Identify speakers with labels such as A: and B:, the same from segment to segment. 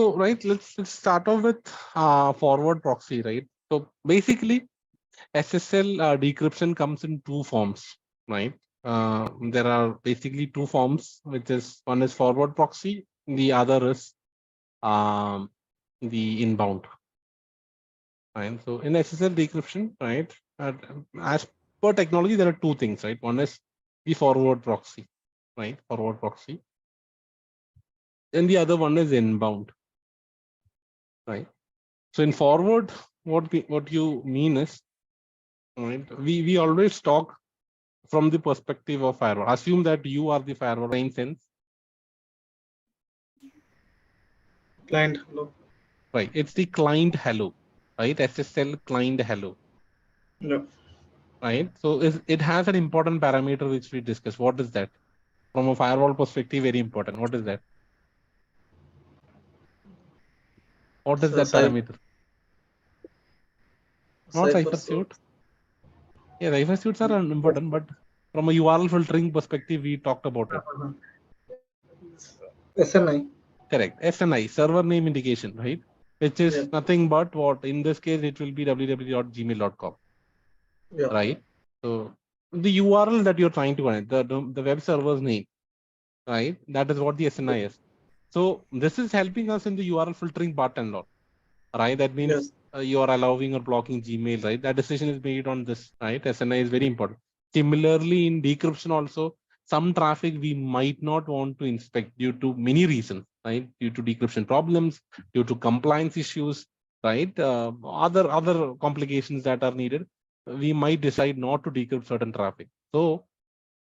A: So, right, let's start off with forward proxy, right? So basically, SSL decryption comes in two forms, right? There are basically two forms, which is one is forward proxy, the other is um, the inbound. Right. So in SSL decryption, right, as per technology, there are two things, right? One is the forward proxy, right? Forward proxy, and the other one is inbound, right? So in forward, what you mean is, right? We always talk from the perspective of firewall. Assume that you are the firewall in sense,
B: Client, hello.
A: right? It's the client hello, right? SSL client hello,
B: Yeah.
A: right? So it has an important parameter which we discussed. What is that? From a firewall perspective, very important. What is that? What is
B: So
A: that parameter? Not
B: cipher
A: cipher
B: suit.
A: suite. Yeah, cipher suits are important, but from a URL filtering perspective, we talked about it.
B: Uh-huh. SNI.
A: Correct. SNI, server name indication, right? Which
B: Yeah.
A: is nothing but what? In this case, it will be www.gmail.com,
B: Yeah.
A: right? So the URL that you're trying to find, the web server's name, right? That is what the SNI is. So this is helping us in the URL filtering part and all, right? That
B: Yes.
A: means you are allowing or blocking Gmail, right? That decision is made on this, right? SNI is very important. Similarly, in decryption also, some traffic we might not want to inspect due to many reasons, right? Due to decryption problems, due to compliance issues, right? Other complications that are needed. We might decide not to decrypt certain traffic. So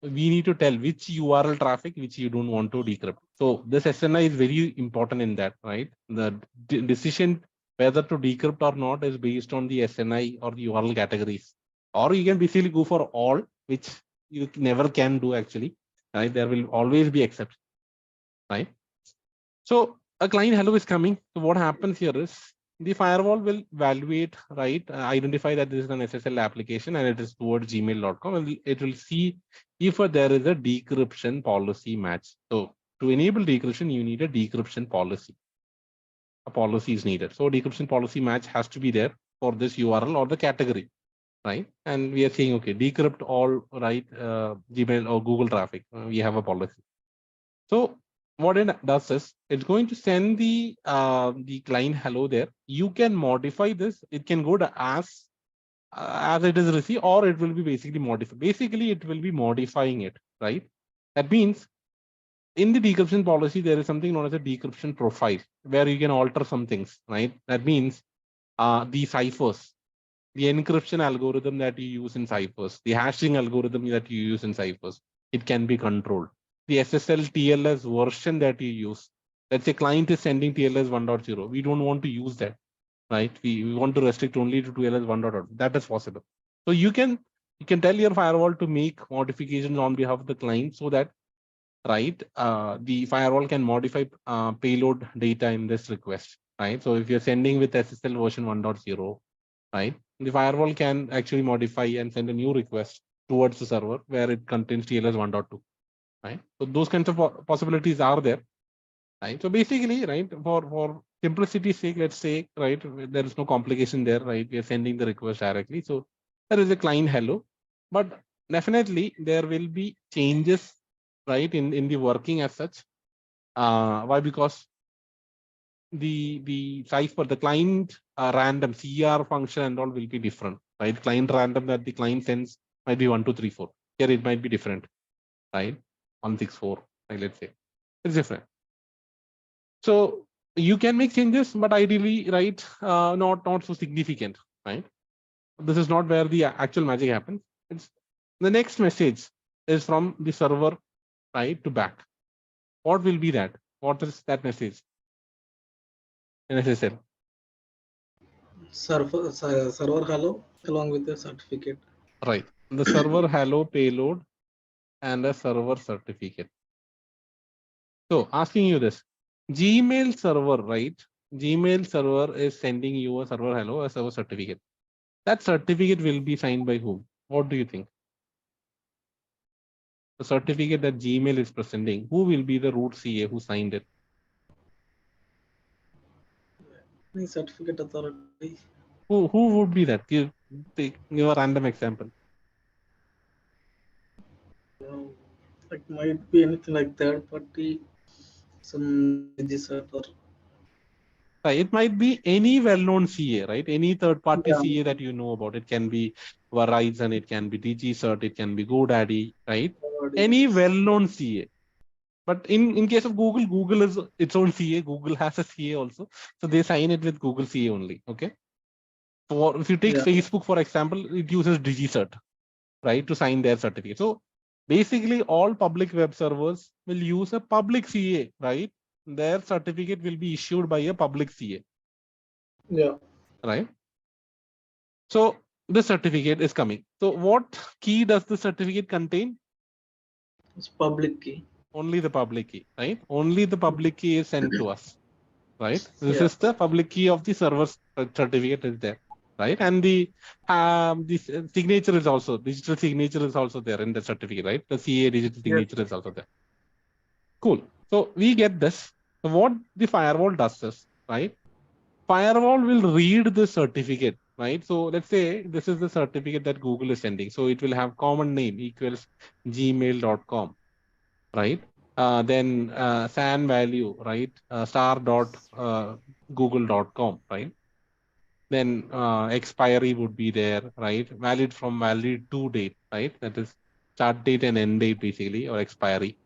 A: we need to tell which URL traffic which you don't want to decrypt. So this SNI is very important in that, right? The decision whether to decrypt or not is based on the SNI or the URL categories. Or you can basically go for all, which you never can do actually. Right? There will always be exceptions, right? So a client hello is coming. So what happens here is the firewall will evaluate, right? Identify that this is an SSL application and it is towards gmail.com, and it will see if there is a decryption policy match. So to enable decryption, you need a decryption policy. A policy is needed. So decryption policy match has to be there for this URL or the category, right? And we are saying, okay, decrypt all, right? Gmail or Google traffic. We have a policy. So what it does is it's going to send the client hello there. You can modify this. It can go to as it is received, or it will be basically modified. Basically, it will be modifying it, right? That means in the decryption policy, there is something known as a decryption profile where you can alter some things, right? That means the ciphers, the encryption algorithm that you use in ciphers, the hashing algorithm that you use in ciphers, it can be controlled. The SSL TLS version that you use, let's say client is sending TLS 1.0, we don't want to use that, right? We want to restrict only to TLS 1.0. That is possible. So you can tell your firewall to make modifications on behalf of the client so that, right, the firewall can modify payload data in this request, right? So if you're sending with SSL version 1.0, right, the firewall can actually modify and send a new request towards the server where it contains TLS 1.2, right? So those kinds of possibilities are there, right? So basically, right, for simplicity's sake, let's say, right, there is no complication there, right? We are sending the request directly. So there is a client hello, but definitely there will be changes, right, in the working as such. Why? Because the cipher, the client random CR function and all will be different, right? Client random that the client sends might be 1, 2, 3, 4. Here it might be different, right? 164, right, let's say it's different. So you can make changes, but ideally, right, not so significant, right? This is not where the actual magic happens. It's the next message is from the server, right, to back. What will be that? What is that message in SSL?
B: Server hello along with the certificate.
A: Right. The server hello payload and a server certificate. So asking you this, Gmail server, right? Gmail server is sending you a server hello, a server certificate. That certificate will be signed by whom? What do you think? The certificate that Gmail is presenting, who will be the root CA who signed it?
B: Any certificate authority?
A: Who would be that? Give a random example.
B: Um, like might be anything like third party, some DigiCert or
A: Right. It might be any well-known CA, right? Any third-party
B: yeah,
A: CA that you know about. It can be Verizon, it can be DigiCert, it can be GoDaddy, right? Any
B: yes.
A: well-known CA. But in case of Google, Google is its own CA. Google has a CA also. So they sign it with Google CA only. Okay. For if you take
B: Yeah,
A: Facebook, for example, it uses DigiCert, right, to sign their certificate. So basically, all public web servers will use a public CA, right? Their certificate will be issued by a public CA,
B: yeah.
A: right? So the certificate is coming. So what key does the certificate contain?
B: It's public key.
A: Only the public key, right? Only the public key is sent to us, right? This
B: Yeah,
A: is the public key of the server certificate is there, right? And the signature is also digital signature is also there in the certificate, right? The CA digital
B: yes.
A: signature is also there. Cool. So we get this. So what the firewall does is, right? Firewall will read the certificate, right? So let's say this is the certificate that Google is sending. So it will have common name equals gmail.com, right? Then SAN value, right? Star dot google.com, right? Then expiry would be there, right? Valid from valid to date, right? That is start date and end date basically, or expiry.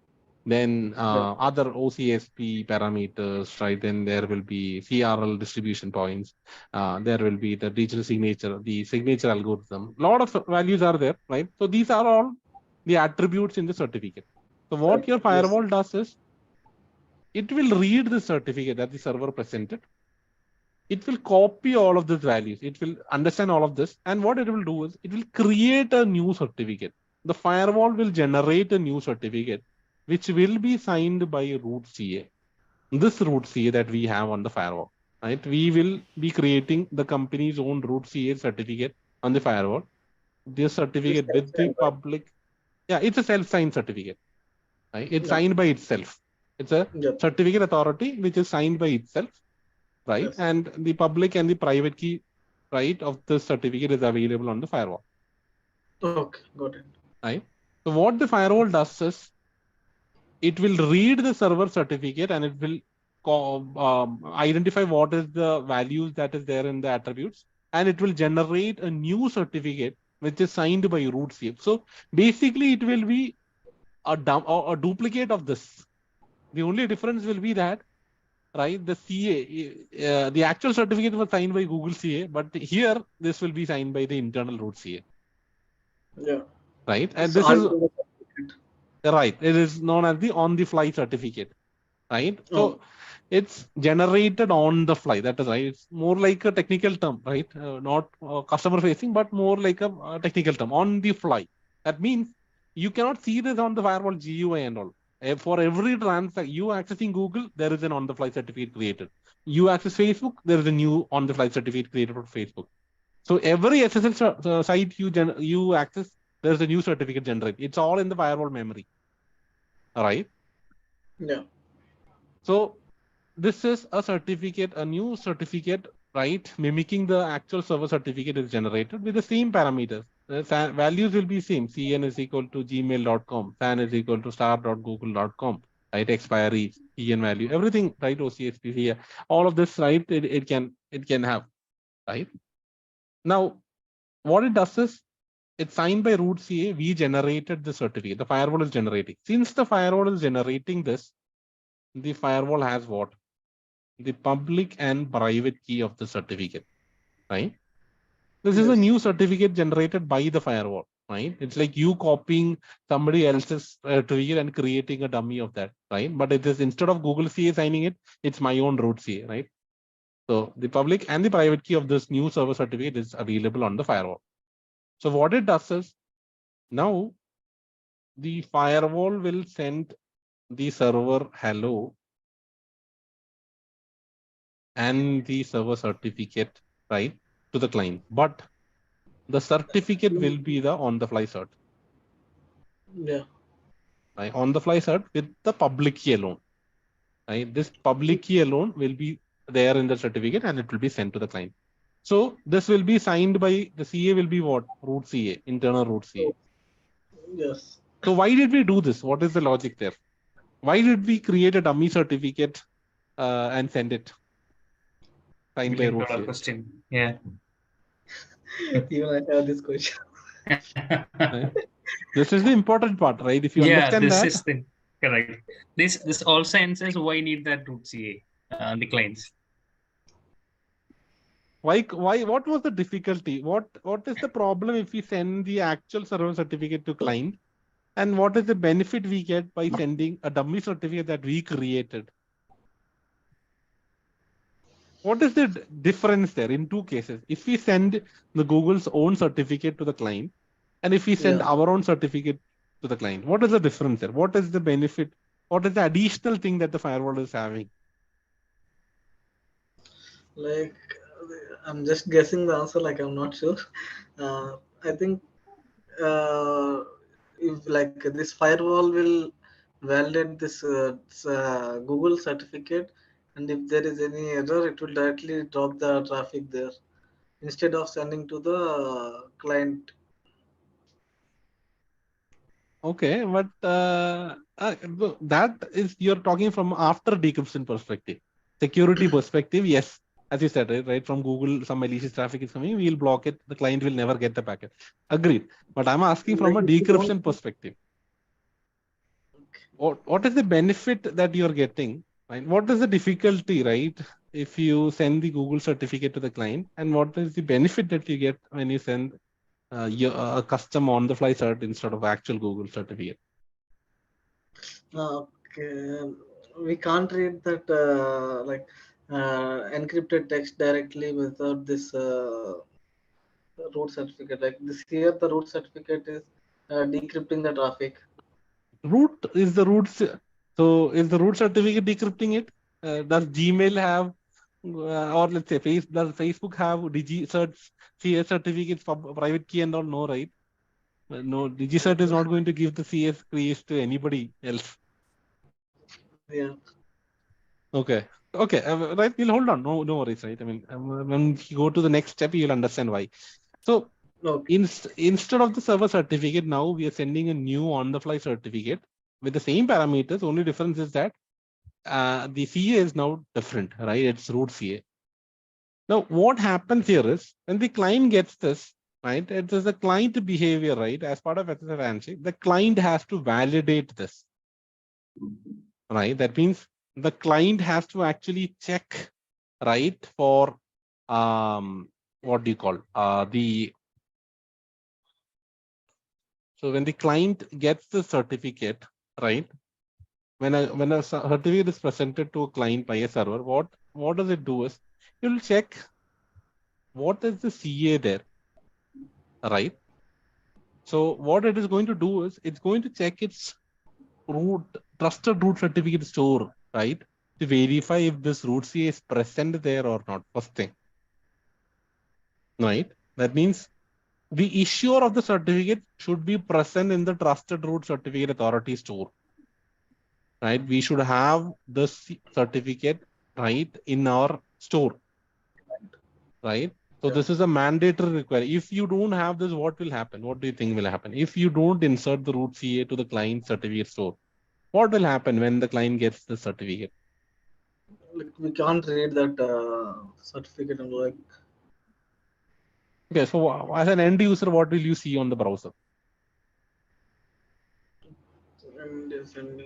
A: Then
B: Yeah.
A: other OCSP parameters, right? Then there will be CRL distribution points. There will be the digital signature, the signature algorithm. A lot of values are there, right? So these are all the attributes in the certificate. So what your
B: Yes.
A: firewall does is it will read the certificate that the server presented. It will copy all of these values. It will understand all of this. And what it will do is it will create a new certificate. The firewall will generate a new certificate, which will be signed by root CA. This root CA that we have on the firewall, right? We will be creating the company's own root CA certificate on the firewall. This
B: It's
A: certificate with the
B: self-signed, right?
A: public, yeah, it's a self-signed certificate, right? It's
B: Yeah.
A: signed by itself. It's a
B: Yep.
A: certificate authority which is signed by itself, right?
B: Yes.
A: And the public and the private key, right, of the certificate is available on the firewall,
B: Okay, got it.
A: right? So what the firewall does is it will read the server certificate and it will identify what is the values that is there in the attributes, and it will generate a new certificate which is signed by root CA. So basically, it will be a duplicate of this. The only difference will be that, right, the CA, the actual certificate was signed by Google CA, but here this will be signed by the internal root CA,
B: Yeah.
A: right? And
B: It's
A: this is
B: altogether certificate.
A: right. It is known as the on-the-fly certificate, right?
B: Oh,
A: So it's generated on the fly. That is right. It's more like a technical term, right? Not customer facing, but more like a technical term on the fly. That means you cannot see this on the firewall GUI and all. For every transaction, you accessing Google, there is an on the fly certificate created. You access Facebook, there is a new on the fly certificate created for Facebook. So every SSL site you access, there's a new certificate generated. It's all in the firewall memory, all right?
B: yeah.
A: So this is a certificate, a new certificate, right? Mimicking the actual server certificate is generated with the same parameters. The values will be same. CN is equal to gmail.com. SAN is equal to star.google.com. Right? Expiry, CN value, everything, right? OCSP here. All of this, right? It can have, right? Now, what it does is it's signed by root CA. We generated the certificate. The firewall is generating. Since the firewall is generating this, the firewall has what? The public and private key of the certificate, right? This is a
B: Yes.
A: new certificate generated by the firewall, right? It's like you copying somebody else's certificate and creating a dummy of that, right? But it is instead of Google CA signing it, it's my own root CA, right? So the public and the private key of this new server certificate is available on the firewall. So what it does is now the firewall will send the server hello and the server certificate, right, to the client. But the certificate will be the on-the-fly cert,
B: Yeah.
A: right? On-the-fly cert with the public key alone, right? This public key alone will be there in the certificate and it will be sent to the client. So this will be signed by the CA will be what? Root CA, internal root CA.
B: Yes.
A: So why did we do this? What is the logic there? Why did we create a dummy certificate and send it signed by
C: Million
A: root
C: dollar
A: CA?
C: question. Yeah.
B: Even I have this question.
A: Right? This is the important part, right? If you
C: Yeah,
A: understand
C: this
A: that,
C: is the correct. This also answers why need that root CA on the clients.
A: why what was the difficulty? What is the problem if we send the actual server certificate to client? And what is the benefit we get by sending a dummy certificate that we created? What is the difference there in two cases? If we send the Google's own certificate to the client, and if we send
B: Yeah.
A: our own certificate to the client, what is the difference there? What is the benefit? What is the additional thing that the firewall is having?
B: Like, I'm just guessing the answer. Like, I'm not sure. I think if like this firewall will validate this Google certificate, and if there is any error, it will directly drop the traffic there instead of sending to the client.
A: Okay, but that is you're talking from after decryption perspective, security perspective. Yes, as you said, right? From Google, some malicious traffic is coming, we'll block it. The client will never get the packet. Agreed. But I'm asking from
B: Like,
A: a
B: if you don't,
A: decryption perspective. What is the benefit that you're getting? Right? What is the difficulty, right? If you send the Google certificate to the client, and what is the benefit that you get when you send a custom on-the-fly cert instead of actual Google certificate?
B: okay, we can't read that encrypted text directly without this root certificate. Like this here, the root certificate is decrypting the traffic.
A: Root is the root. So is the root certificate decrypting it? Does Gmail have, or let's say, does Facebook have DigiCert CS certificates for private key and all? No, right? No, DigiCert is not going to give the CS keys to anybody else.
B: Yeah.
A: Okay. Okay. Right. We'll hold on. No worries. Right. I mean, when you go to the next step, you'll understand why. So
B: Okay.
A: instead of the server certificate, now we are sending a new on-the-fly certificate with the same parameters. Only difference is that the CA is now different, right? It's root CA. Now, what happens here is when the client gets this, right? It is the client behavior, right? As part of SSL handshake, the client has to validate this, right? That means the client has to actually check, right? For what do you call the so when the client gets the certificate, right? When a certificate is presented to a client by a server, what does it do is it will check what is the CA there, right? So what it is going to do is it's going to check its root trusted root certificate store, right? To verify if this root CA is present there or not. First thing, right? That means the issuer of the certificate should be present in the trusted root certificate authority store, right? We should have the certificate, right, in our store, right? So
B: Yeah.
A: this is a mandatory requirement. If you don't have this, what will happen? What do you think will happen? If you don't insert the root CA to the client certificate store, what will happen when the client gets the certificate?
B: Like we can't read that certificate and like.
A: Okay, so as an end user, what will you see on the browser?
B: And yes, and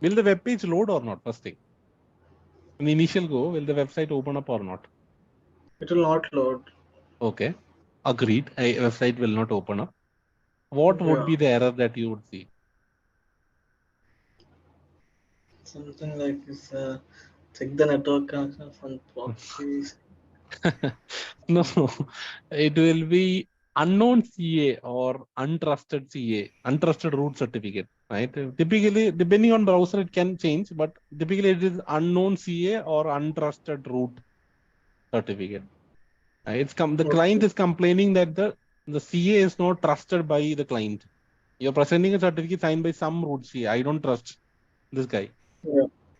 A: Will the web page load or not? First thing. In the initial go, will the website open up or not?
B: it will not load.
A: Okay, agreed. A website will not open up. What would
B: Yeah.
A: be the error that you would see?
B: Something like this. Check the network connection from proxies.
A: No, it will be unknown CA or untrusted CA, untrusted root certificate, right? Typically, depending on browser, it can change, but typically it is unknown CA or untrusted root certificate. The client
B: Okay.
A: is complaining that the CA is not trusted by the client. You're presenting a certificate signed by some root CA. I don't trust this guy,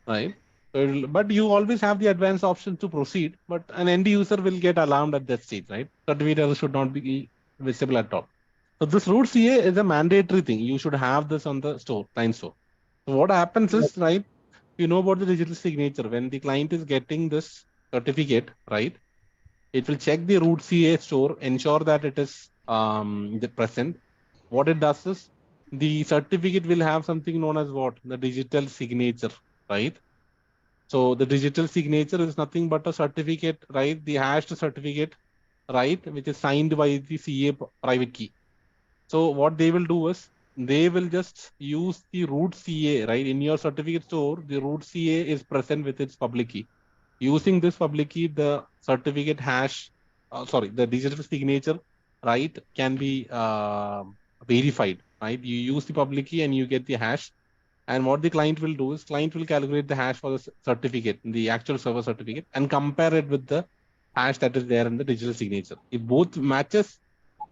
A: right? So but you always have the advanced option to proceed, but an end user will get alarmed at that stage, right? Certificate error should not be visible at all. So this root CA is a mandatory thing. You should have this on the store, client store. So what happens is, right, you know about the digital signature. When the client is getting this certificate, right, it will check the root CA store, ensure that it is the present. What it does is the certificate will have something known as what? The digital signature, right? So the digital signature is nothing but a certificate, right? The hashed certificate, right? Which is signed by the CA private key. So what they will do is they will just use the root CA, right? In your certificate store, the root CA is present with its public key. Using this public key, the certificate hash, the digital signature, right, can be verified, right? You use the public key and you get the hash. And what the client will do is client will calculate the hash for the certificate, the actual server certificate, and compare it with the hash that is there in the digital signature. If both matches,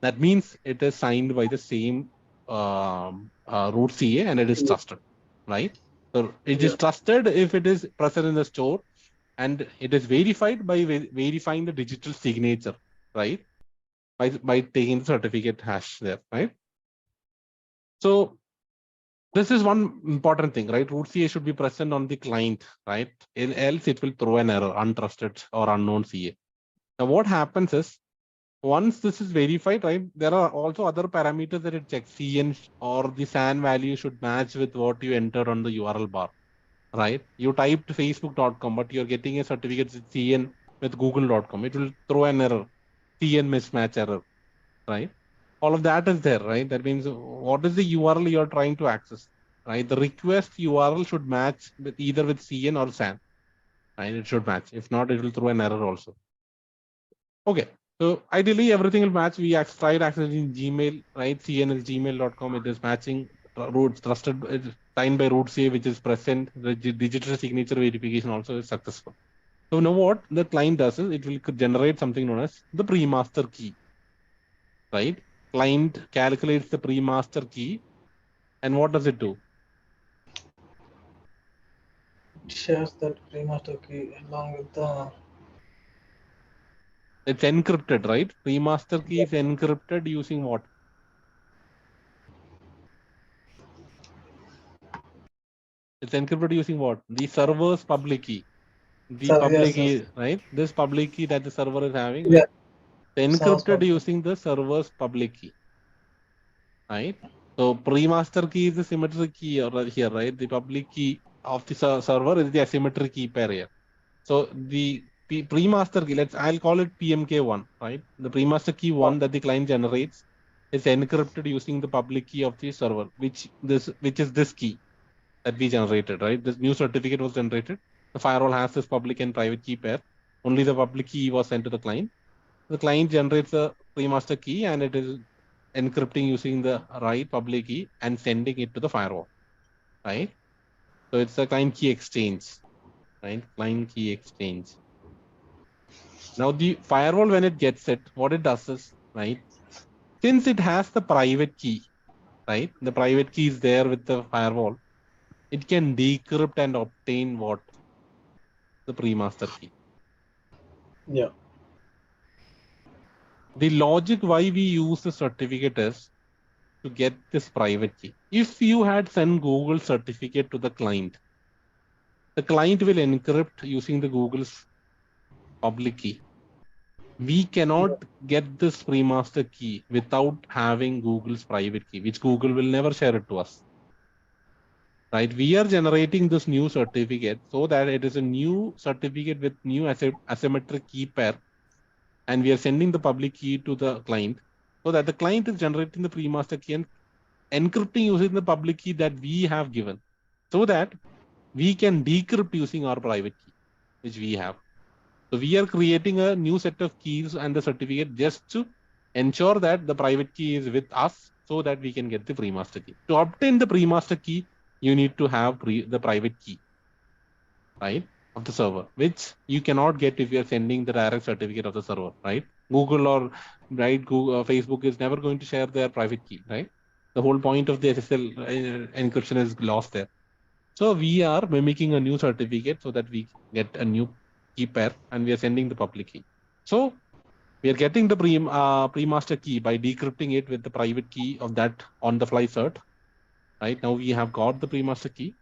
A: that means it is signed by the same root CA and it is trusted, right? So it is trusted if it is present in the store, and it is verified by verifying the digital signature, right? By taking the certificate hash there, right? So this is one important thing, right? Root CA should be present on the client, right? Else it will throw an error, untrusted or unknown CA. Now what happens is, once this is verified, right, there are also other parameters that it checks. CN or the SAN value should match with what you entered on the URL bar, right? You typed facebook.com, but you're getting a certificate with CN with google.com. It will throw an error, CN mismatch error, right? All of that is there, right? That means what is the URL you're trying to access, right? The request URL should match with either with CN or SAN, right? It should match. If not, it will throw an error also. Okay. So ideally, everything will match. We tried accessing Gmail, right? CN is gmail.com. It is matching root trusted, signed by root CA, which is present. The digital signature verification also is successful. So now what the client does is it will generate something known as the pre-master key, right? Client calculates the pre-master key, and what does it do?
B: It shares that pre-master key along with the.
A: It's encrypted, right? Pre-master key is encrypted using what? It's encrypted using what? The server's public key. The public key, right? This public key that the server is having, right? Encrypted using the server's public key, right? So pre-master key is the symmetric key here, right? The public key of the server is the asymmetric key pair here. So the pre-master key, I'll call it PMK1, right? The pre-master key 1 that the client generates is encrypted using the public key of the server, which is this key that we generated, right? This new certificate was generated. The firewall has this public and private key pair. Only the public key was sent to the client. The client generates a pre-master key and it is encrypting using the right public key and sending it to the firewall, right? So it's a client key exchange, right? Client key exchange. Now the firewall, when it gets it, what it does is, right, since it has the private key, right, the private key is there with the firewall, it can decrypt and obtain what? The pre-master key.
B: Yeah.
A: The logic why we use the certificate is to get this private key. If you had sent Google certificate to the client will encrypt using the Google's public key. We cannot get this pre-master key without having Google's private key, which Google will never share it to us. Right? We are generating this new certificate so that it is a new certificate with new asymmetric key pair, and we are sending the public key to the client so that the client is generating the pre-master key and encrypting using the public key that we have given, so that we can decrypt using our private key, which we have. So we are creating a new set of keys and the certificate just to ensure that the private key is with us so that we can get the pre-master key. To obtain the pre-master key, you need to have the private key, right, of the server, which you cannot get if you are sending the direct certificate of the server, right? Google or Facebook is never going to share their private key, right? The whole point of the SSL encryption is lost there. So we are mimicking a new certificate so that we get a new key pair and we are sending the public key. So we are getting the pre-master key by decrypting it with the private key of that on-the-fly cert. Right now we have got the pre-master key.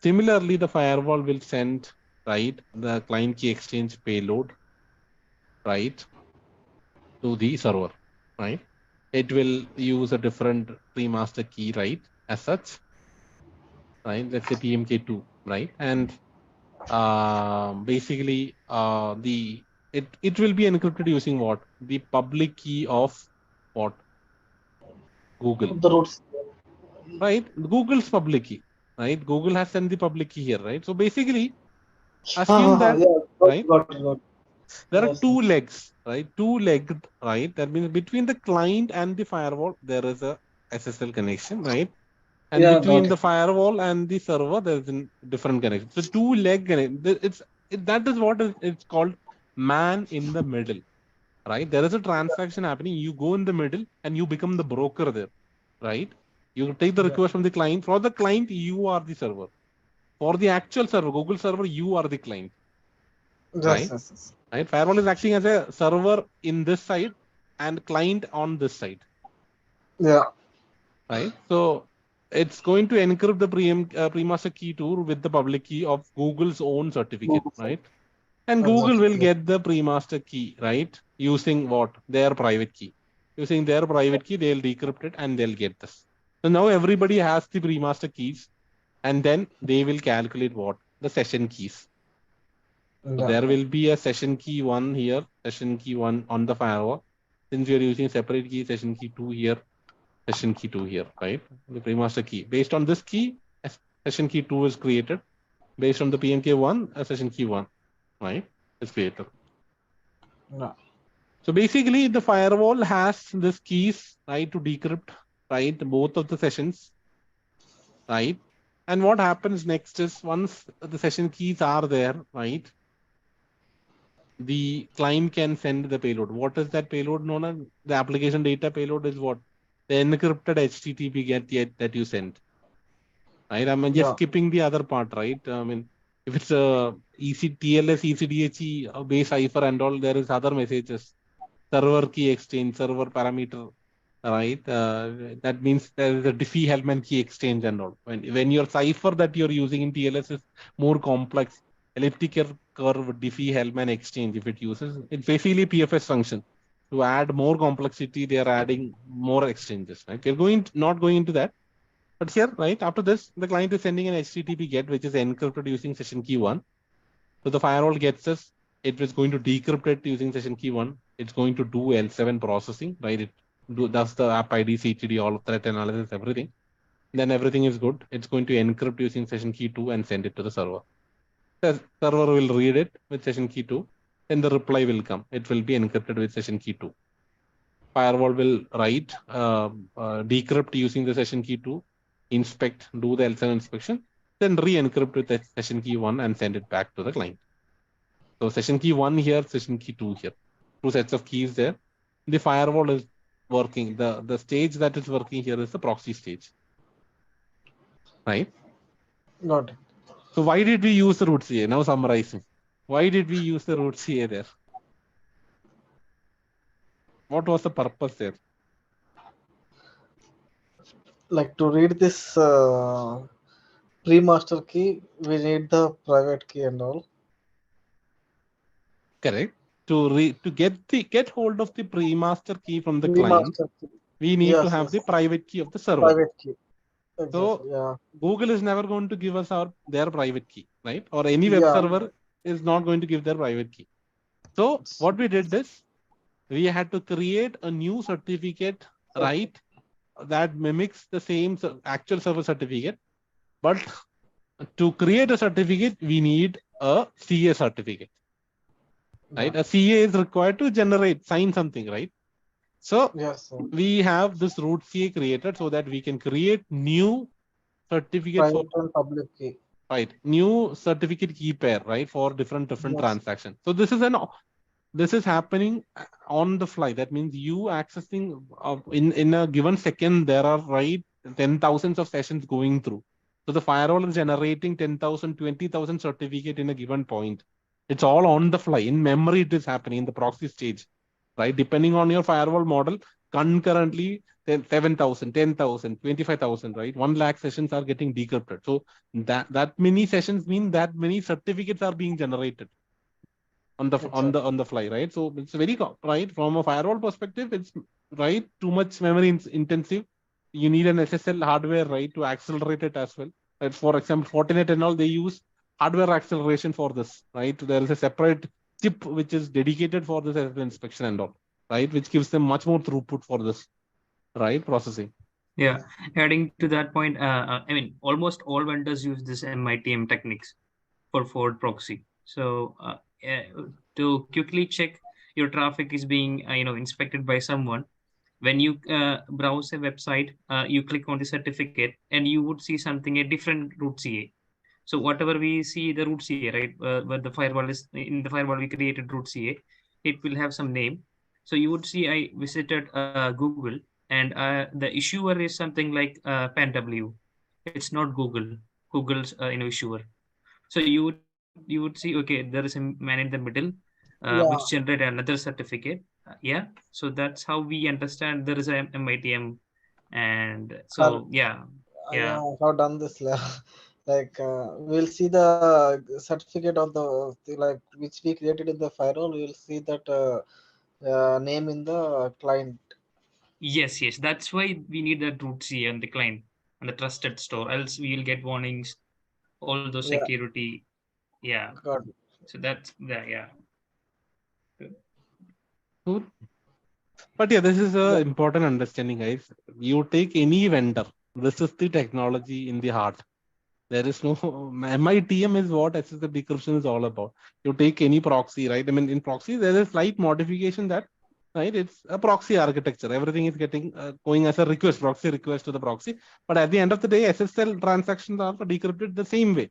A: Similarly, the firewall will send the client key exchange payload to the server. Right, it will use a different pre-master key as such. Right, let's say PMK2. Right, and basically it will be encrypted using what? The public key of what? Google.
B: The routes.
A: Right, Google's public key. Right, Google has sent the public key here. Right, so basically assume that
B: Yeah,
A: right
B: got it.
A: there are
B: Yes,
A: two legs. Right, two-legged. Right, that means between the client and the firewall there is a SSL connection. Right, and
B: yeah,
A: between
B: got
A: the
B: it.
A: firewall and the server there is a different connection. So two-leg connection. That is what it's called, man in the middle. Right, there is a transaction happening. You go in the middle and you become the broker there. Right, you take the request from the client. For the client you are the server. For the actual server, Google server, you are the client.
B: Yes, yes.
A: Right, firewall is acting as a server in this side and client on this side.
B: Yeah.
A: Right, so it's going to encrypt the pre-master key tool with the public key of Google's own certificate.
B: Google.
A: Right, and Google will get the pre-master key, right, using what? Their private key. Using their private key, they'll decrypt it and they'll get this. So now everybody has the pre-master keys, and then they will calculate what? The session keys. So there will be a session key 1 here, session key 1 on the firewall. Since we are using separate key, session key 2 here, session key 2 here, right? The pre-master key. Based on this key, session key 2 is created. Based on the PMK1, a session key 1, right, is created.
B: No.
A: So basically, the firewall has this keys, right, to decrypt, right, both of the sessions, right? And what happens next is once the session keys are there, right, the client can send the payload. What is that payload known as? The application data payload is what? The encrypted HTTP get that you sent. Right? I'm just skipping the other part, right? I mean, if it's a TLS, ECDHE base cipher and all, there is other messages. Server key exchange, server parameter, right? That means there is a Diffie-Hellman key exchange and all. When your cipher that you're using in TLS is more complex, elliptic curve Diffie-Hellman exchange, if it uses, it's basically PFS function. To add more complexity, they are adding more exchanges, right? We're not going into that. But here, right, after this, the client is sending an HTTP GET, which is encrypted using session key 1. So the firewall gets this. It is going to decrypt it using session key 1. It's going to do L7 processing, right? It does the app ID, CTD, all threat analysis, everything. Then everything is good. It's going to encrypt using session key 2 and send it to the server. The server will read it with session key 2. Then the reply will come. It will be encrypted with session key 2. Firewall will write, decrypt using the session key 2, inspect, do the L7 inspection, then re-encrypt with the session key 1 and send it back to the client. So session key 1 here, session key 2 here. Two sets of keys there. The firewall is working. The stage that is working here is the proxy stage. Right?
B: Got it.
A: So why did we use the root CA? Now summarizing. Why did we use the root CA there? What was the purpose there?
B: Like to read this pre-master key, we need the private key and all.
A: Correct. To get hold of the pre-master key from the client, we need to have the private key of the server.
B: Private key. Exactly.
A: So Google is never going to give us their private key, right? Or any web server is not going to give their private key. So what we did is we had to create a new certificate, right? That mimics the same actual server certificate. But to create a certificate, we need a CA certificate. Right? A CA is required to sign something, right? So we have this root CA created so that we can create new certificate for
B: public key.
A: Right, new certificate key pair, right, for different transactions. So this is happening on the fly. That means you accessing in a given second there are 10,000s of sessions going through. So the firewall is generating 10,000, 20,000 certificate in a given point. It's all on the fly. In memory, it is happening in the proxy stage, right? Depending on your firewall model, concurrently 7,000, 10,000, 25,000, right? 1 lakh sessions are getting decrypted. So that many sessions mean that many certificates are being generated on the fly, right? So it's very right from a firewall perspective. It's right too much memory intensive. You need an SSL hardware, right, to accelerate it as well. Right? For example, Fortinet and all, they use hardware acceleration for this, right? There is a separate chip which is dedicated for this SSL inspection and all, right, which gives them much more throughput for this, right, processing.
C: Yeah, adding to that point, I mean, almost all vendors use this MITM techniques for forward proxy. So to quickly check your traffic is being inspected by someone, when you browse a website, you click on the certificate and you would see something a different root CA. So whatever we see the root CA, right, where the firewall is in the firewall we created root CA, it will have some name. So you would see I visited Google, and the issuer is something like PanW. It's not Google. Google's issuer. So you would see, okay, there is a man in the middle, which
B: Yeah,
C: generate another certificate. Yeah. So that's how we understand there is a MITM, and
B: correct.
C: so yeah,
B: Yeah,
C: yeah.
B: I have done this. Like we'll see the certificate of like which we created in the firewall. We'll see that name in the client.
C: Yes, yes. That's why we need that root C on the client and the trusted store. Else we'll get warnings, all those
B: Yeah,
C: security. Yeah.
B: got it.
C: So that's the yeah.
A: So, but yeah, this is
B: Yeah,
A: a important understanding, guys. You take any vendor, this is the technology in the heart. There is no MITM is what SSL decryption is all about. You take any proxy, right? I mean, in proxy, there is a slight modification that, right? It's a proxy architecture. Everything is getting going as a request, proxy request to the proxy. But at the end of the day, SSL transactions are decrypted the same way.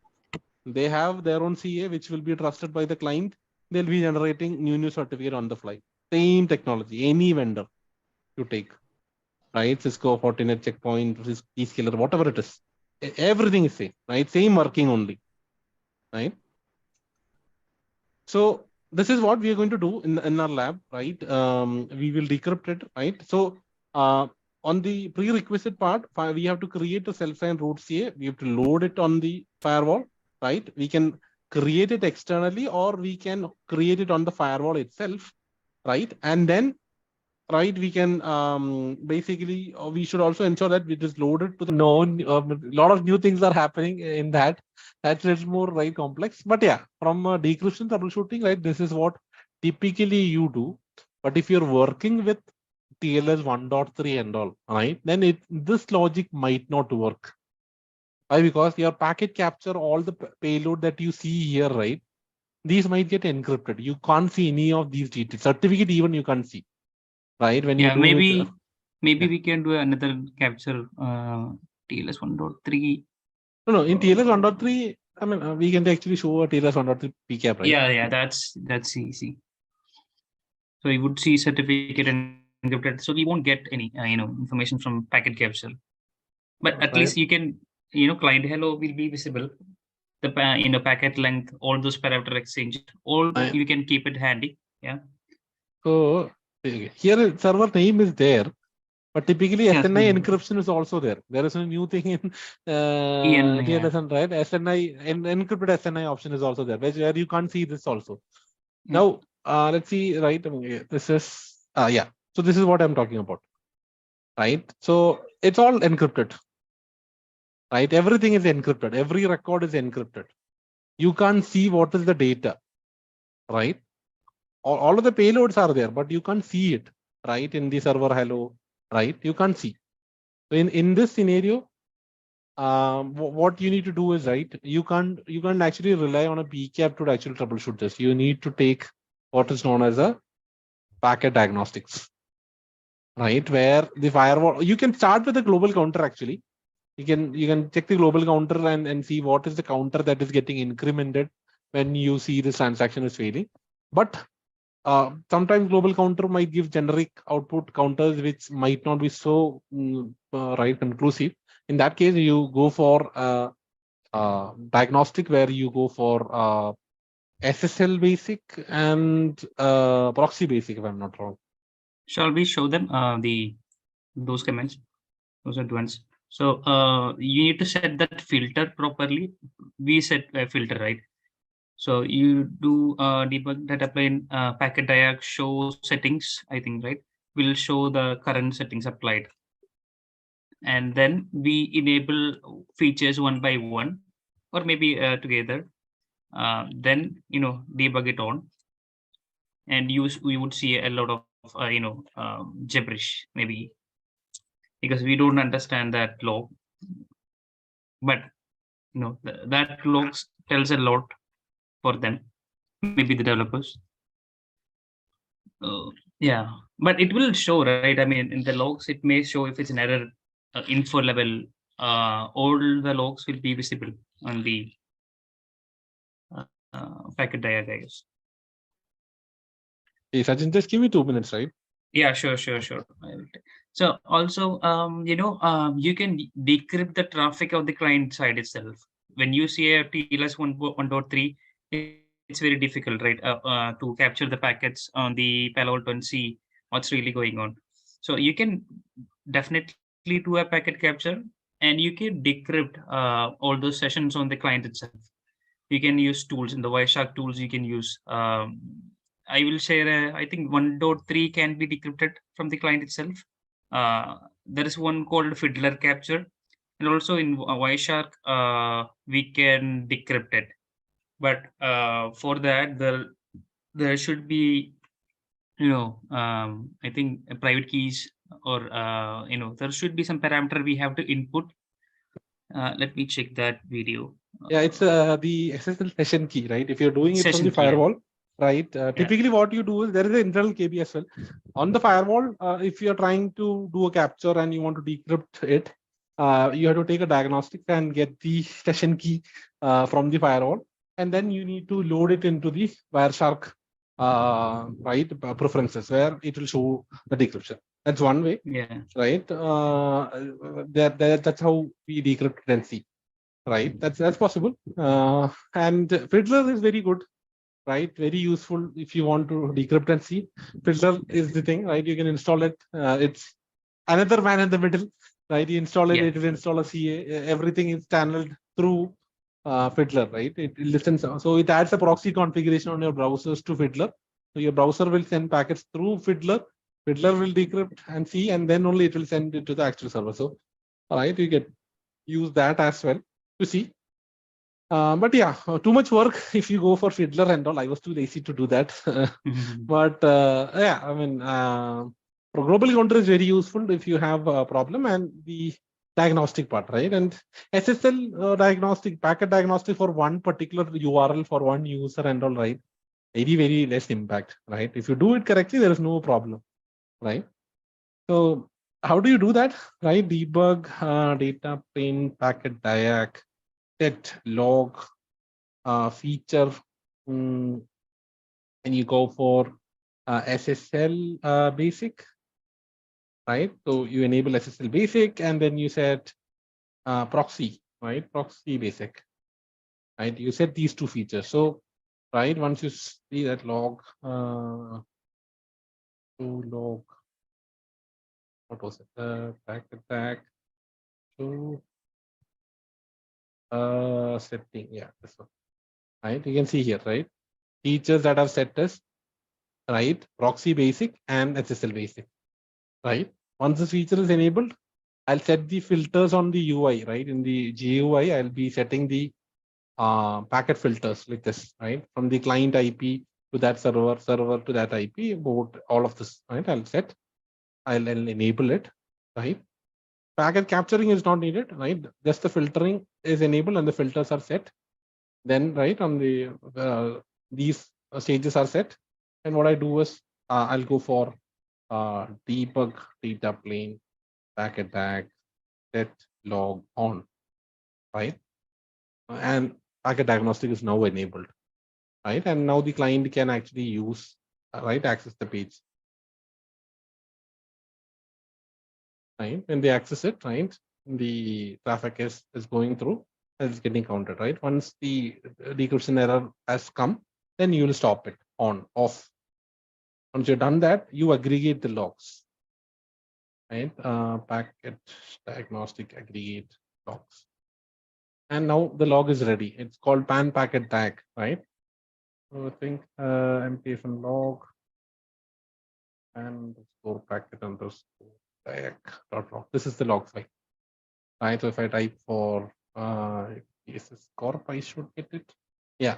A: They have their own CA, which will be trusted by the client. They'll be generating new certificate on the fly. Same technology, any vendor you take, right? Cisco, Fortinet, Checkpoint, Zscaler, whatever it is. Everything is same, right? Same working only, right? So this is what we are going to do in our lab, right? We will decrypt it, right? So on the prerequisite part, we have to create a self-signed root CA. We have to load it on the firewall, right? We can create it externally or we can create it on the firewall itself, right? And then right, we can basically we should also ensure that it is loaded to the known. A lot of new things are happening in that. That's a little more right complex. But yeah, from decryption troubleshooting, right, this is what typically you do. But if you're working with TLS 1.3 and all, right, then this logic might not work. Why? Because your packet capture all the payload that you see here, right? These might get encrypted. You can't see any of these details. Certificate even you can't see, right? When you
C: Yeah,
A: do with
C: maybe
A: yeah.
C: we can do another capture TLS 1.3.
A: No, in TLS 1.3, I mean, we can actually show a TLS 1.3 PCAP, right?
C: Yeah, that's easy. So you would see certificate encrypted. So we won't get any information from packet capture. But at least you
A: Right.
C: can client hello will be visible. The packet length, all those parameter exchange, all
A: I,
C: you can keep it handy. Yeah.
A: so here server name is there, but typically
C: Yes.
A: SNI encryption is also there. There is a new thing in
C: EN, yeah.
A: TLS, right? SNI encrypted SNI option is also there, where you can't see this also.
C: Yeah.
A: Now, let's see, right? I mean, this is yeah. So this is what I'm talking about, right? So it's all encrypted, right? Everything is encrypted. Every record is encrypted. You can't see what is the data, right? All of the payloads are there, but you can't see it, right? In the server hello, right? You can't see. So in this scenario, what you need to do is, right, you can't actually rely on a PCAP to actually troubleshoot this. You need to take what is known as a packet diagnostics, right? Where the firewall, you can start with a global counter actually. You can check the global counter and see what is the counter that is getting incremented when you see this transaction is failing. But Sometimes global counter might give generic output counters, which might not be so right conclusive. In that case, you go for diagnostic, where you go for SSL basic and proxy basic, if I'm not wrong.
C: Shall we show them those comments? Those are the ones. So you need to set that filter properly. We set a filter, right? So you do debug data plane packet diag show settings, I think, right? Will show the current settings applied. And then we enable features one by one, or maybe together. Then, debug it on, and we would see a lot of, gibberish, maybe, because we don't understand that log. But, that logs tells a lot for them, maybe the developers. Yeah, but it will show, right? I mean, in the logs, it may show if it's an error info level. All the logs will be visible on the packet diag, I guess.
A: Hey, Sachin, just give me 2 minutes, right?
C: Yeah, sure. So also, you can decrypt the traffic of the client side itself. When you see a TLS 1.3, it's very difficult, right? To capture the packets on the Palo Alto and see what's really going on. So you can definitely do a packet capture, and you can decrypt all those sessions on the client itself. You can use tools in the Wireshark tools. You can use. I will share. I think 1.3 can be decrypted from the client itself. There is one called Fiddler Capture, and also in Wireshark, we can decrypt it. But for that, there should be, I think private keys, or there should be some parameter we have to input. Let me check that video.
A: Yeah, it's the SSL session key, right? If you're doing it from the
C: Session key, yeah.
A: firewall, right? Typically, what you do is there is an internal KB as well on the firewall. If you're trying to do a capture and you want to decrypt it, you have to take a diagnostic and get the session key from the firewall, and then you need to load it into the Wireshark preferences, where it will show the decryption. That's one way,
C: Yeah.
A: right? That's how we decrypt and see. Right, that's possible. And Fiddler is very good, right? Very useful if you want to decrypt and see. Fiddler is the thing, right? You can install it. It's another man in the middle, right? You install it,
C: Yeah.
A: it will install a CA. Everything is channeled through Fiddler, right? It listens, so it adds a proxy configuration on your browsers to Fiddler. So your browser will send packets through Fiddler. Fiddler will decrypt and see, and then only it will send it to the actual server. So, all right, you get use that as well to see. But yeah, too much work if you go for Fiddler and all. I was too lazy to do that. But yeah, I mean, global counter is very useful if you have a problem, and the diagnostic part, right? And SSL diagnostic, packet diagnostic for one particular URL for one user and all, right? Very less impact, right? If you do it correctly, there is no problem, right? So how do you do that, right? Debug, data plane, packet diag, set log, feature, and you go for SSL basic, right? So you enable SSL basic, and then you set proxy, right? Proxy basic, right? You set these two features. So, right, once you see that log, log, what was it? Packet tag, to setting, yeah, this one, right? You can see here, right? Features that are set as, right, proxy basic and SSL basic, right? Once this feature is enabled, I'll set the filters on the UI, right? In the GUI, I'll be setting the packet filters like this, right? From the client IP to that server to that IP, about all of this, right? I'll enable it, right? Packet capturing is not needed, right? Just the filtering is enabled and the filters are set. Then, right, on the these stages are set. And what I do is I'll go for debug data plane, packet tag, set log on, right? And packet diagnostic is now enabled, right? And now the client can actually use right, access the page. Right, when they access it, right, the traffic is going through and it's getting counted, right? Once the decryption error has come, then you will stop it on, off. Once you've done that, you aggregate the logs, right? Packet diagnostic aggregate logs. And now the log is ready. It's called pan packet tag, right? So I think MPFN log and store packet underscore tag dot log. This is the log file, right? So if I type for CSS corp, I should get it. Yeah,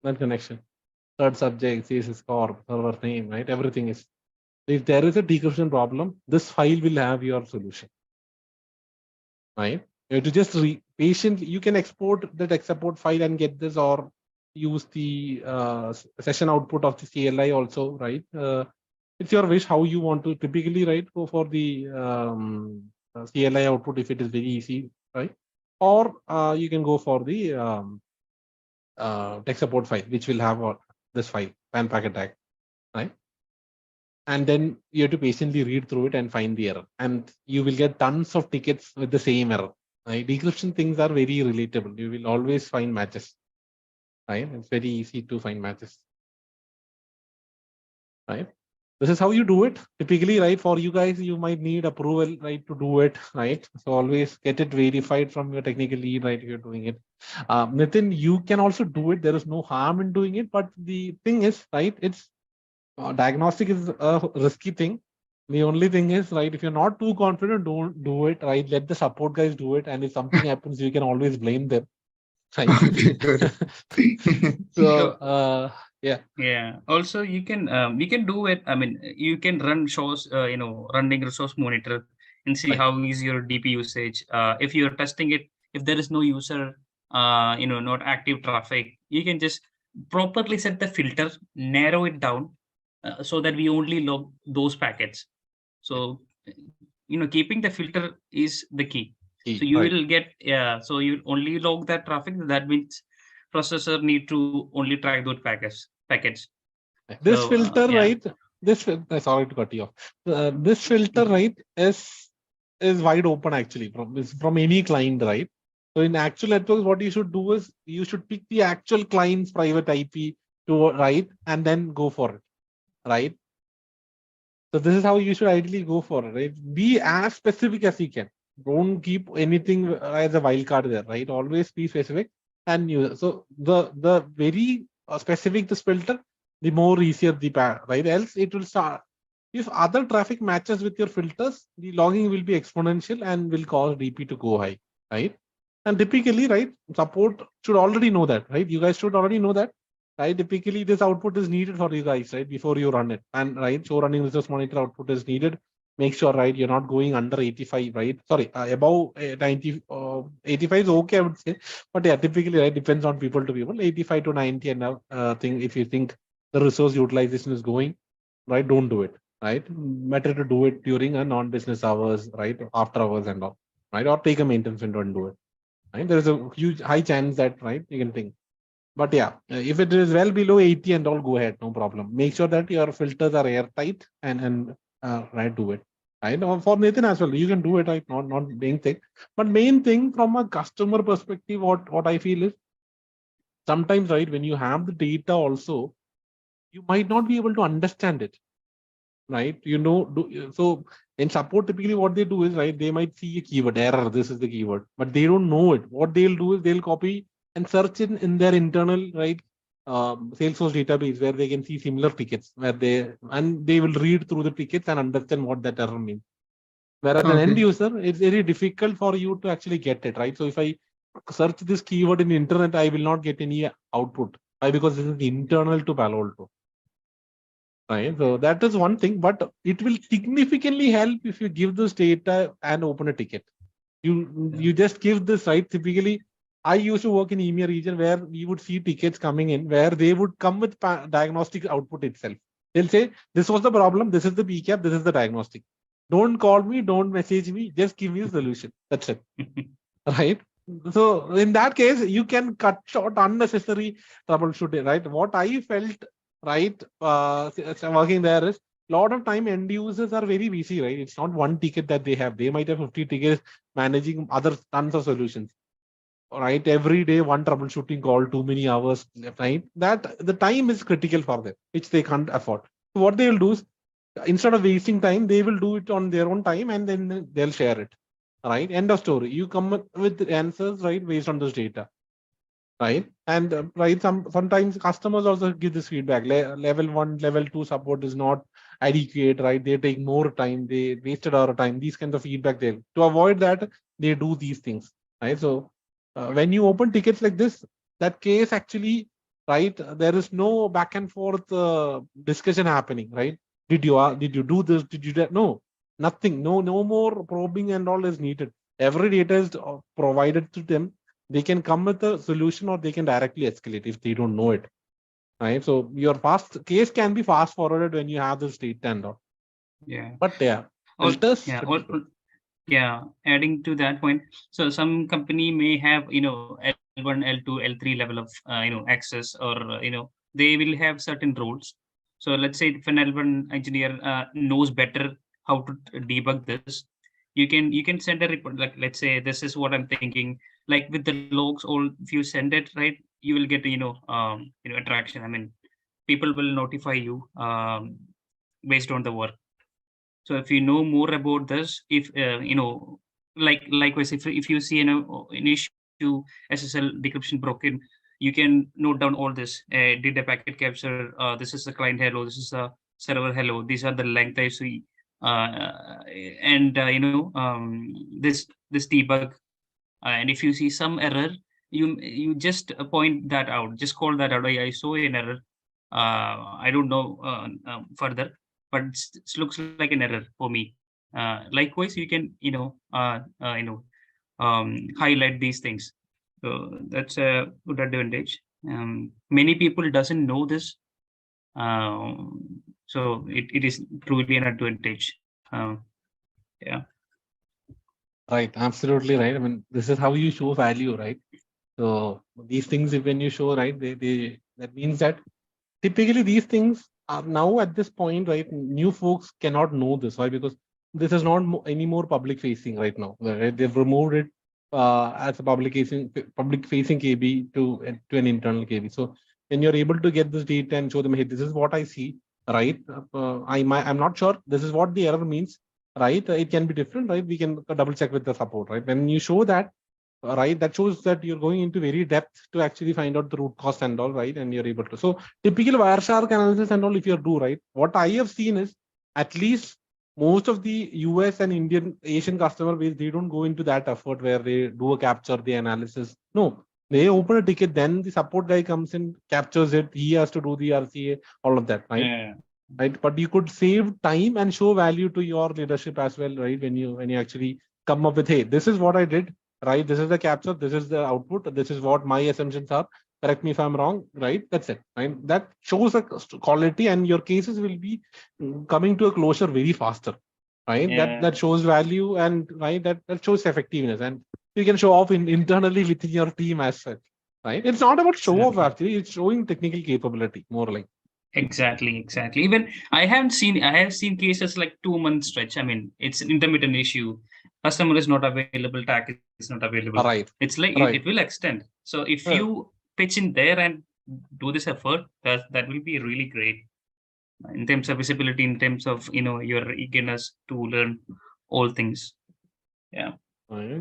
A: that connection. Third subject, CSS corp, server name, right? Everything is. If there is a decryption problem, this file will have your solution, right? You have to just patiently. You can export that export file and get this, or use the session output of the CLI also, right? It's your wish how you want to typically, right? Go for the CLI output if it is very easy, right? Or you can go for the tech support file, which will have this file, pan packet tag, right? And then you have to patiently read through it and find the error. And you will get tons of tickets with the same error. Right? Decryption things are very relatable. You will always find matches. Right? It's very easy to find matches. Right? This is how you do it. Typically, right? For you guys, you might need approval, right, to do it, right? So always get it verified from your technical lead, right? If you're doing it. Nitin, you can also do it. There is no harm in doing it. But the thing is, right? It's diagnostic is a risky thing. The only thing is, right, if you're not too confident, don't do it, right? Let the support guys do it. And if something happens, you can always blame them. Right? So,
C: yeah. Also, you can do it. I mean, you can run shows, running resource monitor and see
A: Right.
C: how is your DP usage. If you're testing it, if there is no user, not active traffic, you can just properly set the filter, narrow it down, so that we only log those packets. So, keeping the filter is the key. So you
A: Right.
C: will get, so you only log that traffic. That means processor need to only track those packets.
A: This
C: So,
A: filter,
C: yeah.
A: right? Sorry to cut you off. This filter, right, is wide open actually from any client, right? So in actual networks, what you should do is you should pick the actual client's private IP to right, and then go for it, right? So this is how you should ideally go for it, right? Be as specific as you can. Don't keep anything as a wild card there, right? Always be specific and use. So the very specific this filter, the more easier the right? Else it will start. If other traffic matches with your filters, the logging will be exponential and will cause DP to go high, right? And typically, right, support should already know that, right? You guys should already know that, right? Typically, this output is needed for you guys, right? Before you run it, and right, so running resource monitor output is needed. Make sure, right, you're not going under 85, right? Sorry, above 90, 85 is okay, I would say, but yeah, typically, right, depends on people to people. 85 to 90 and now, thing. If you think the resource utilization is going, right, don't do it, right? Better to do it during a non-business hours, right, after hours and all, right, or take a maintenance window and do it. Right, there is a huge high chance that, right, you can think. But yeah, if it is well below 80 and all, go ahead, no problem. Make sure that your filters are airtight and right, do it. Right, or for Nathan as well, you can do it, right? Not being thick, but main thing from a customer perspective, what I feel is sometimes, right, when you have the data also, you might not be able to understand it, right? So in support, typically what they do is, right, they might see a keyword error, this is the keyword, but they don't know it. What they'll do is they'll copy and search in their internal, right, Salesforce database, where they can see similar tickets, where they will read through the tickets and understand what that error means. Whereas an end user, it's very difficult for you to actually get it, right? So if I search this keyword in the internet, I will not get any output. Why? Because this is internal to Palo Alto. Right. So that is one thing, but it will significantly help if you give this data and open a ticket. You just give this, right. Typically, I used to work in EMEA region where we would see tickets coming in where they would come with diagnostic output itself. They'll say, this was the problem, this is the PCAP, this is the diagnostic. Don't call me, don't message me, just give me a solution. That's it. Right. So in that case, you can cut short unnecessary troubleshooting, right? What I felt right, working there is a lot of time end users are very busy, right? It's not one ticket that they have. They might have 50 tickets managing other tons of solutions, right? Every day, one troubleshooting call, too many hours, right? That the time is critical for them, which they can't afford. So what they will do is, instead of wasting time, they will do it on their own time and then they'll share it, right? End of story. You come up with answers, right, based on this data, right? And right, sometimes customers also give this feedback. Level 1, level 2 support is not adequate, right? They take more time, they wasted our time. These kinds of feedback there. To avoid that, they do these things, right? So when you open tickets like this, that case actually, right, there is no back and forth discussion happening, right? Did you do this? Did you that? No, nothing. No more probing and all is needed. Every data is provided to them. They can come with a solution or they can directly escalate if they don't know it, right? So your fast case can be fast forwarded when you have this data and all.
C: Yeah.
A: But yeah, filters should be good.
C: Yeah, adding to that point, so some company may have, L1, L2, L3 level of, access, or, they will have certain roles. So let's say if an L1 engineer knows better how to debug this, you can send a report, like, let's say, this is what I'm thinking, like with the logs, all, if you send it, right, you will get, attraction. I mean, people will notify you based on the work. So if you know more about this, if likewise, if you see an issue, SSL decryption broken, you can note down all this. Did a packet capture? This is the client hello. This is the server hello. These are the length I see, and this debug. And if you see some error, you just point that out. Just call that out. I saw an error. I don't know further, but it looks like an error for me. Likewise, you can highlight these things. So that's a good advantage. Many people doesn't know this, so it is truly an advantage. Yeah.
A: Right, absolutely right. I mean, this is how you show value, right? So these things, when you show, right, they that means that typically these things are now at this point, right? New folks cannot know this. Why? Because this is not any more public facing right now. Right? They've removed it as a public facing KB to an internal KB. So when you're able to get this data and show them, hey, this is what I see, right? I'm not sure. This is what the error means, right? It can be different, right? We can double check with the support, right? When you show that, right, that shows that you're going into very depth to actually find out the root cause and all, right? And you're able to. So typical Wireshark analysis and all, if you do, right, what I have seen is at least most of the US and Indian Asian customer base, they don't go into that effort where they do a capture, the analysis. No, they open a ticket, then the support guy comes in, captures it, he has to do the RCA, all of that, right?
C: Yeah.
A: Right, but you could save time and show value to your leadership as well, right? When you actually come up with, hey, this is what I did, right? This is the capture, this is the output, this is what my assumptions are. Correct me if I'm wrong, right? That's it, right? That shows a quality, and your cases will be coming to a closure very faster, right?
C: Yeah.
A: That shows value, and right, that shows effectiveness, and you can show off internally within your team as well, right? It's not about show off, actually. It's showing technical capability, more like.
C: Exactly. Even I have seen cases like 2 month stretch. I mean, it's an intermittent issue. Customer is not available, tag is not available.
A: Right.
C: It's like it
A: Right.
C: will extend. So if
A: Yeah.
C: you pitch in there and do this effort, that will be really great in terms of visibility, in terms of your eagerness to learn all things. Yeah.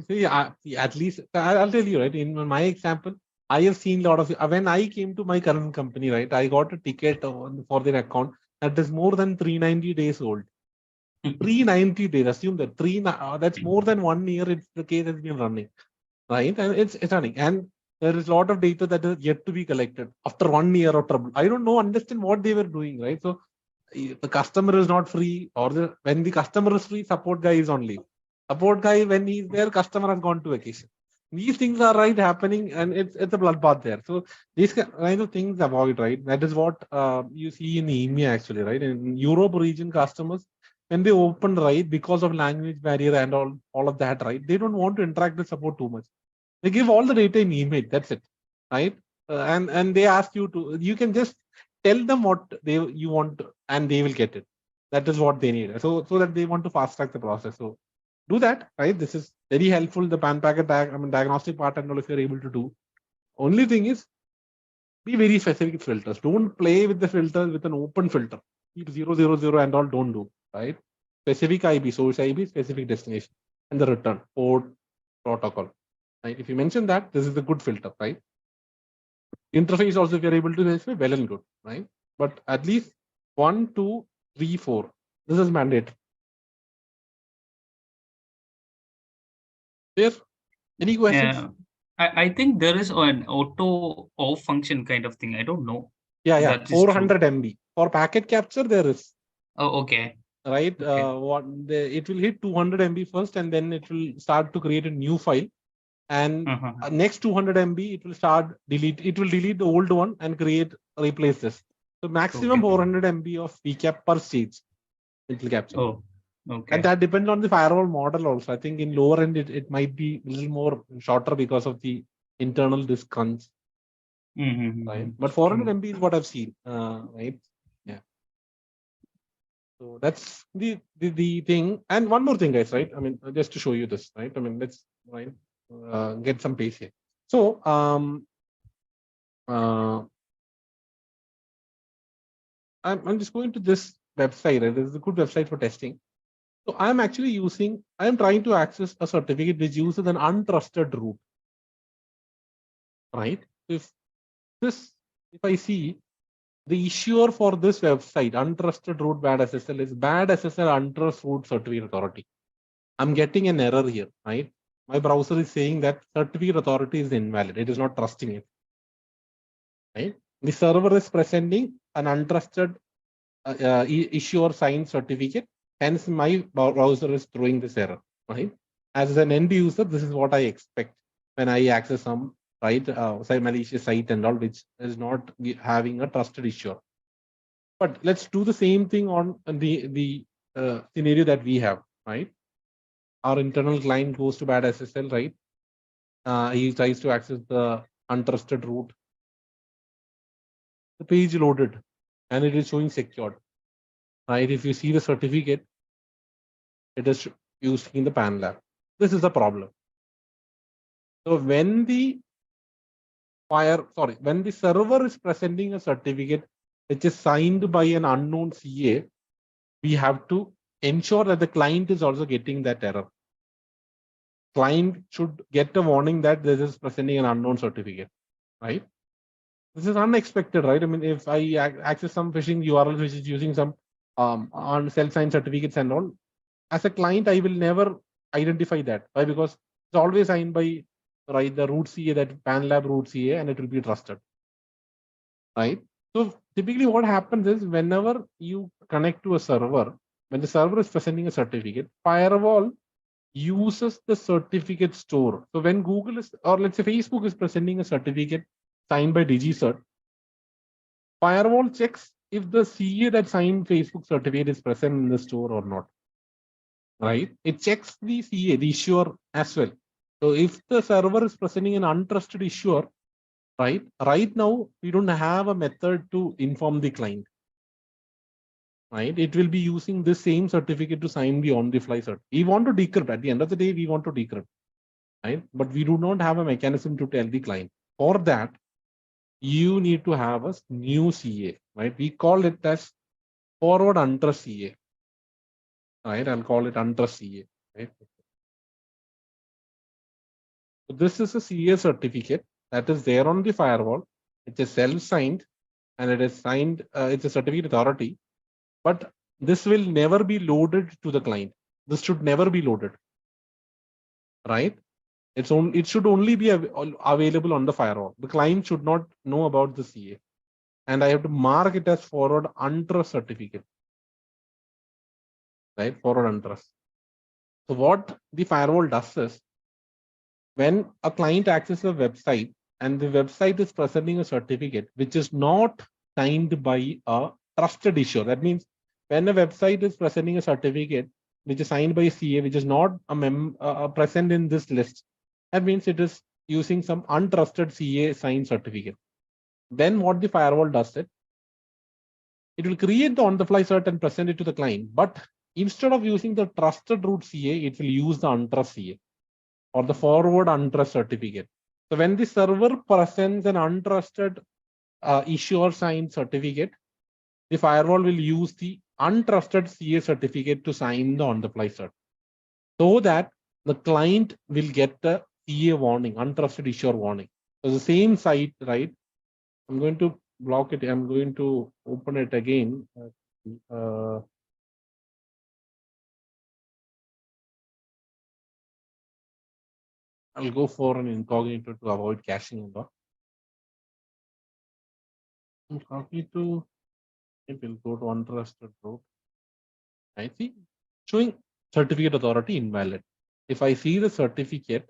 A: See, at least I'll tell you, right? In my example, I have seen a lot of when I came to my current company, right? I got a ticket for their account that is more than 390 days old. 390 days. Assume that that's more than 1 year. It's the case has been running, right? And it's running, and there is a lot of data that is yet to be collected after 1 year of trouble. I don't know, understand what they were doing, right? So the customer is not free, or when the customer is free, support guy is on leave. Support guy, when he's there, customer has gone to vacation. These things are right happening, and it's a bloodbath there. So these kind of things avoid, right? That is what you see in EMEA actually, right? In Europe region, customers, when they open, right, because of language barrier and all of that, right, they don't want to interact with support too much. They give all the data in email. That's it, right? And they ask you to. You can just tell them what you want and they will get it. That is what they need. So that they want to fast track the process. So do that, right? This is very helpful. The pan packet diagnostic part and all, if you're able to do. Only thing is, be very specific with filters. Don't play with the filters with an open filter. Keep 000 and all. Don't do, right? Specific IB, source IB, specific destination, and the return port protocol. Right? If you mention that, this is a good filter, right? Interface also, if you're able to specify, well and good, right? But at least 1, 2, 3, 4. This is mandate. There, any questions?
C: Yeah. I think there is an auto off function kind of thing. I don't know.
A: Yeah.
C: That is
A: 400 MB for packet capture. There is.
C: Oh, okay.
A: Right.
C: Okay.
A: It will hit 200 MB first, and then it will start to create a new file. And next 200 MB, it will start delete. It will delete the old one and replace this. So maximum 400 MB of VCAP per stage it will capture.
C: Oh, okay.
A: And that depends on the firewall model also. I think in lower end it might be a little more shorter because of the internal disk crunch. Right. But 400 MB is what I've seen. Right. Yeah. So that's the thing. And one more thing, guys. Right. I mean, just to show you this. Right. I mean, let's get some pace here. So I'm just going to this website. Right? This is a good website for testing. So I'm actually I'm trying to access a certificate which uses an untrusted root. Right. If I see the issuer for this website, untrusted root bad SSL, is bad SSL untrust root certificate authority. I'm getting an error here, right? My browser is saying that certificate authority is invalid. It is not trusting it. Right? The server is presenting an untrusted issuer signed certificate. Hence, my browser is throwing this error. Right? As an end user, this is what I expect when I access some malicious site and all, which is not having a trusted issuer. But let's do the same thing on the scenario that we have. Right? Our internal client goes to bad SSL, right? He tries to access the untrusted root. The page loaded and it is showing secured. Right? If you see the certificate, it is used in the PAN lab. This is the problem. So when the server is presenting a certificate which is signed by an unknown CA, we have to ensure that the client is also getting that error. Client should get a warning that this is presenting an unknown certificate, right? This is unexpected, right? I mean, if I access some phishing URL which is using some on self-signed certificates and all, as a client, I will never identify that. Why? Because it's always signed by the root CA, that PAN lab root CA, and it will be trusted, right? So typically what happens is whenever you connect to a server, when the server is presenting a certificate, firewall uses the certificate store. So when Google is, or let's say Facebook is presenting a certificate signed by DigiCert, firewall checks if the CA that signed Facebook certificate is present in the store or not. Right? It checks the CA, the issuer as well. So if the server is presenting an untrusted issuer, right now we don't have a method to inform the client. Right? It will be using the same certificate to sign the on-the-fly cert. We want to decrypt. At the end of the day, we want to decrypt. Right? But we do not have a mechanism to tell the client. For that, you need to have a new CA. Right? We call it as forward untrust CA. Right? I'll call it untrust CA. Right? So this is a CA certificate that is there on the firewall. It's a self-signed and it is signed. It's a certificate authority. But this will never be loaded to the client. This should never be loaded, right? It should only be available on the firewall. The client should not know about the CA. And I have to mark it as forward untrust certificate, right? Forward untrust. So what the firewall does is, when a client accesses a website and the website is presenting a certificate which is not signed by a trusted issuer, that means when a website is presenting a certificate which is signed by a CA, which is not present in this list, that means it is using some untrusted CA signed certificate. Then what the firewall does it, it will create the on-the-fly cert and present it to the client. But instead of using the trusted root CA, it will use the untrust CA or the forward untrust certificate. So when the server presents an untrusted issuer signed certificate, the firewall will use the untrusted CA certificate to sign the on-the-fly cert, so that the client will get the CA warning, untrusted issuer warning. So the same site, right? I'm going to block it. I'm going to open it again. I'll go for an incognito to avoid caching. Incognito, it will go to untrusted root. I see showing certificate authority invalid. If I see the certificate,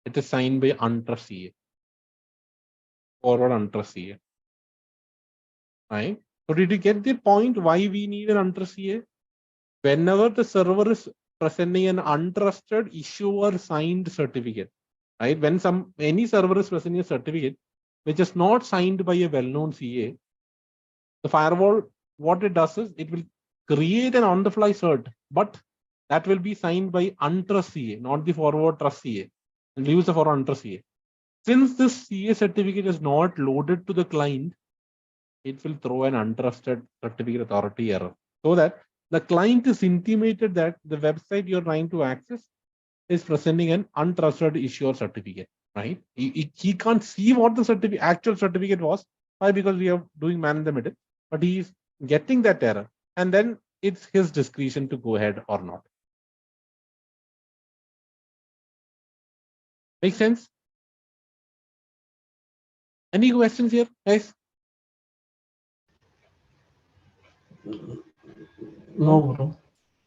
A: it is signed by untrust CA, forward untrust CA. Right? So did you get the point why we need an untrust CA? Whenever the server is presenting an untrusted issuer signed certificate, right? When any server is presenting a certificate which is not signed by a well-known CA, the firewall, what it does is it will create an on-the-fly cert, but that will be signed by untrust CA, not the forward trust CA, and use the forward untrust CA. Since this CA certificate is not loaded to the client, it will throw an untrusted certificate authority error, so that the client is intimated that the website you're trying to access is presenting an untrusted issuer certificate, right? He can't see what the actual certificate was. Why? Because we are doing man in the middle, but he's getting that error, and then it's his discretion to go ahead or not. Make sense? Any questions here, guys?
D: No, bro.